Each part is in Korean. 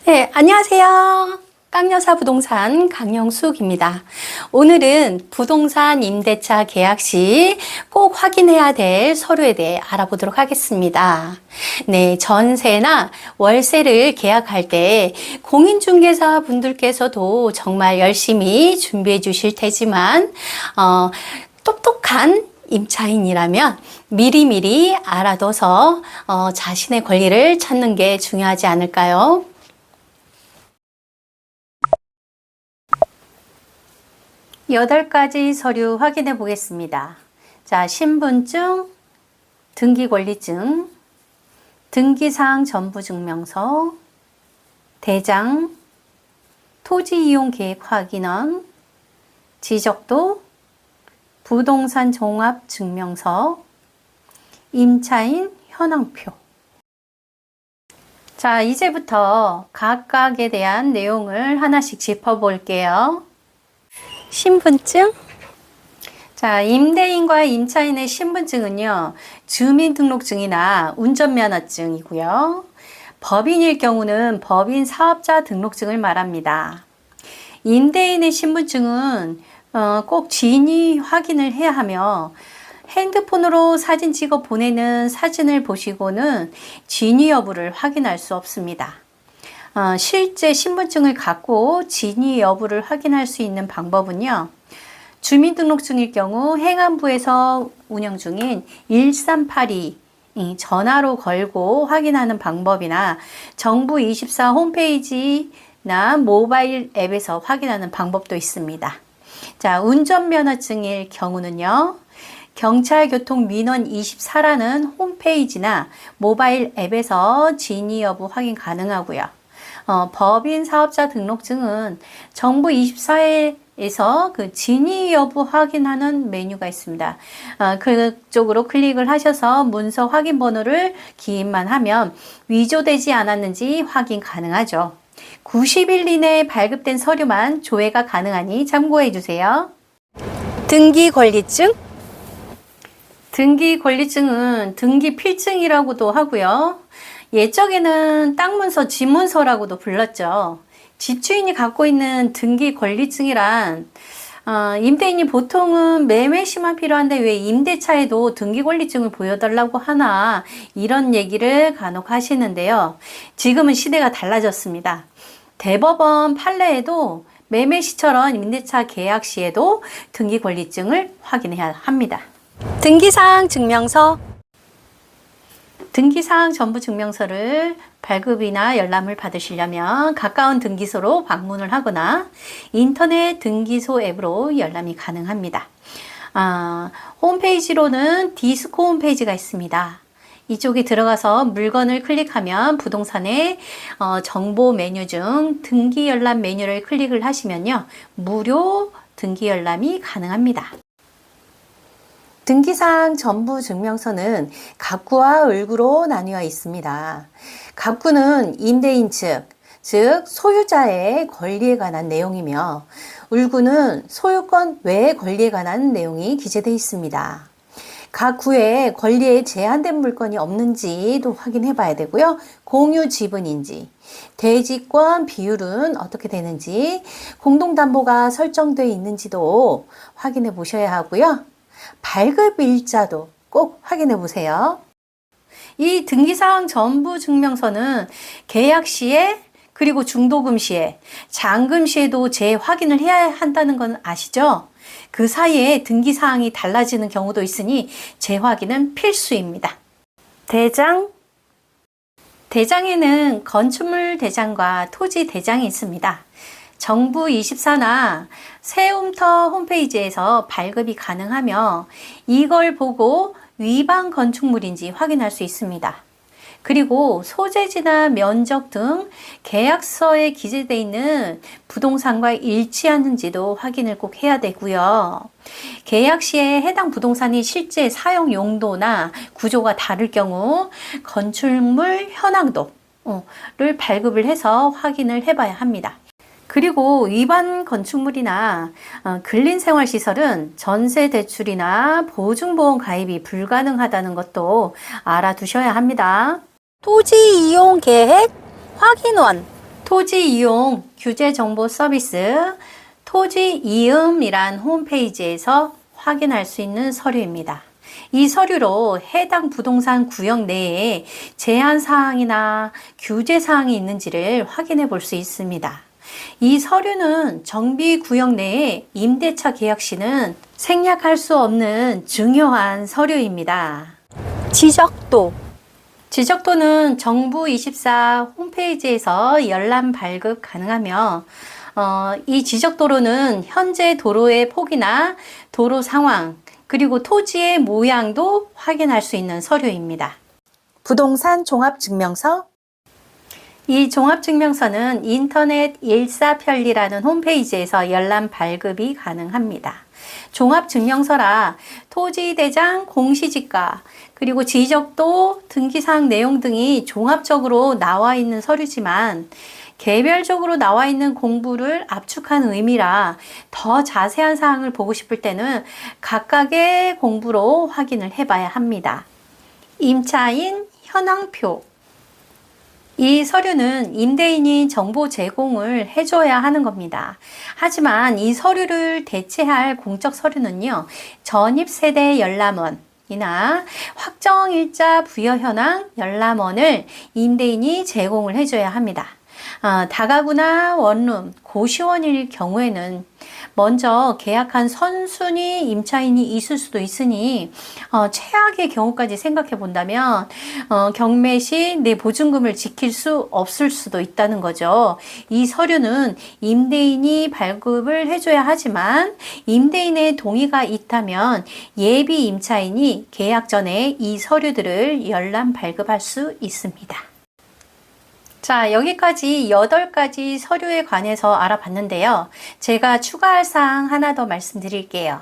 네, 안녕하세요. 깡여사 부동산 강영숙입니다. 오늘은 부동산 임대차 계약 시 꼭 확인해야 될 서류에 대해 알아보도록 하겠습니다. 네, 전세나 월세를 계약할 때 공인중개사 분들께서도 정말 열심히 준비해 주실 테지만 똑똑한 임차인이라면 미리미리 알아둬서 자신의 권리를 찾는 게 중요하지 않을까요? 8가지 서류 확인해 보겠습니다. 자, 신분증, 등기권리증, 등기사항 전부증명서, 대장, 토지이용계획 확인원, 지적도, 부동산 종합증명서, 임차인 현황표. 자, 이제부터 각각에 대한 내용을 하나씩 짚어볼게요. 신분증. 자, 임대인과 임차인의 신분증은요, 주민등록증이나 운전면허증이고요. 법인일 경우는 법인 사업자 등록증을 말합니다. 임대인의 신분증은 꼭 진위 확인을 해야 하며 핸드폰으로 사진 찍어 보내는 사진을 보시고는 진위 여부를 확인할 수 없습니다. 실제 신분증을 갖고 진위 여부를 확인할 수 있는 방법은요, 주민등록증일 경우 행안부에서 운영 중인 1382 전화로 걸고 확인하는 방법이나 정부24 홈페이지나 모바일 앱에서 확인하는 방법도 있습니다. 자, 운전면허증일 경우는요, 경찰교통민원24라는 홈페이지나 모바일 앱에서 진위 여부 확인 가능하고요. 법인 사업자 등록증은 정부24에서 그 진위 여부 확인하는 메뉴가 있습니다. 그쪽으로 클릭을 하셔서 문서 확인 번호를 기입만 하면 위조되지 않았는지 확인 가능하죠. 90일 이내에 발급된 서류만 조회가 가능하니 참고해 주세요. 등기권리증. 등기권리증은 등기필증이라고도 하고요. 옛적에는 땅문서, 집문서라고도 불렀죠. 집주인이 갖고 있는 등기권리증이란 임대인이 보통은 매매 시만 필요한데 왜 임대차에도 등기권리증을 보여달라고 하나, 이런 얘기를 간혹 하시는데요. 지금은 시대가 달라졌습니다. 대법원 판례에도 매매 시처럼 임대차 계약 시에도 등기권리증을 확인해야 합니다. 등기사항 증명서. 등기사항 전부증명서를 발급이나 열람을 받으시려면 가까운 등기소로 방문을 하거나 인터넷 등기소 앱으로 열람이 가능합니다. 홈페이지로는 디스코 홈페이지가 있습니다. 이쪽에 들어가서 물건을 클릭하면 부동산의 정보 메뉴 중 등기 열람 메뉴를 클릭을 하시면요, 무료 등기 열람이 가능합니다. 등기사항 전부증명서는 갑구와 을구로 나뉘어 있습니다. 갑구는 임대인 측, 즉 소유자의 권리에 관한 내용이며, 을구는 소유권 외의 권리에 관한 내용이 기재되어 있습니다. 각 구에 권리에 제한된 물건이 없는지도 확인해 봐야 되고요. 공유 지분인지, 대지권 비율은 어떻게 되는지, 공동담보가 설정되어 있는지도 확인해 보셔야 하고요. 발급 일자도 꼭 확인해 보세요. 이 등기사항 전부증명서는 계약 시에, 그리고 중도금 시에, 잔금 시에도 재확인을 해야 한다는 건 아시죠? 그 사이에 등기사항이 달라지는 경우도 있으니 재확인은 필수입니다. 대장. 대장에는 건축물 대장과 토지 대장이 있습니다. 정부24나 세움터 홈페이지에서 발급이 가능하며 이걸 보고 위반 건축물인지 확인할 수 있습니다. 그리고 소재지나 면적 등 계약서에 기재되어 있는 부동산과 일치하는지도 확인을 꼭 해야 되고요. 계약 시에 해당 부동산이 실제 사용 용도나 구조가 다를 경우 건축물 현황도를 발급을 해서 확인을 해봐야 합니다. 그리고 위반 건축물이나 근린생활시설은 전세대출이나 보증보험 가입이 불가능하다는 것도 알아두셔야 합니다. 토지이용계획 확인원. 토지 이용 규제 정보 서비스 토지이음이란 홈페이지에서 확인할 수 있는 서류입니다. 이 서류로 해당 부동산 구역 내에 제한 사항이나 규제 사항이 있는지를 확인해 볼 수 있습니다. 이 서류는 정비 구역 내에 임대차 계약 시는 생략할 수 없는 중요한 서류입니다. 지적도. 지적도는 정부24 홈페이지에서 열람 발급 가능하며 이 지적도로는 현재 도로의 폭이나 도로 상황 그리고 토지의 모양도 확인할 수 있는 서류입니다. 부동산 종합증명서. 이 종합증명서는 인터넷 일사편리라는 홈페이지에서 열람 발급이 가능합니다. 종합증명서라 토지대장 공시지가 그리고 지적도 등기사항 내용 등이 종합적으로 나와 있는 서류지만 개별적으로 나와 있는 공부를 압축한 의미라 더 자세한 사항을 보고 싶을 때는 각각의 공부로 확인을 해봐야 합니다. 임차인 현황표. 이 서류는 임대인이 정보 제공을 해줘야 하는 겁니다. 하지만 이 서류를 대체할 공적 서류는요, 전입세대 열람원이나 확정일자 부여 현황 열람원을 임대인이 제공을 해줘야 합니다. 다가구나 원룸, 고시원일 경우에는 먼저 계약한 선순위 임차인이 있을 수도 있으니 최악의 경우까지 생각해 본다면 경매 시 내 보증금을 지킬 수 없을 수도 있다는 거죠. 이 서류는 임대인이 발급을 해줘야 하지만 임대인의 동의가 있다면 예비 임차인이 계약 전에 이 서류들을 열람 발급할 수 있습니다. 자, 여기까지 8가지 서류에 관해서 알아봤는데요. 제가 추가할 사항 하나 더 말씀드릴게요.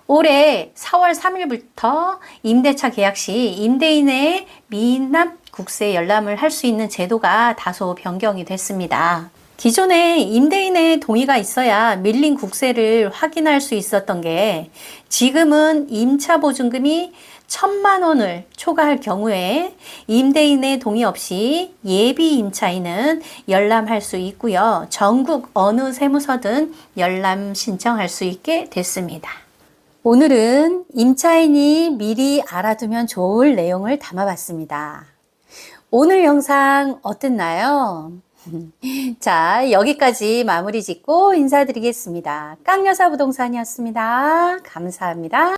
올해 4월 3일부터 임대차 계약 시 임대인의 미납 국세 열람을 할 수 있는 제도가 다소 변경이 됐습니다. 기존에 임대인의 동의가 있어야 밀린 국세를 확인할 수 있었던 게 지금은 임차 보증금이 1,000만 원을 초과할 경우에 임대인의 동의 없이 예비 임차인은 열람할 수 있고요. 전국 어느 세무서든 열람 신청할 수 있게 됐습니다. 오늘은 임차인이 미리 알아두면 좋을 내용을 담아봤습니다. 오늘 영상 어땠나요? 자, 여기까지 마무리 짓고 인사드리겠습니다. 깡여사 부동산이었습니다. 감사합니다.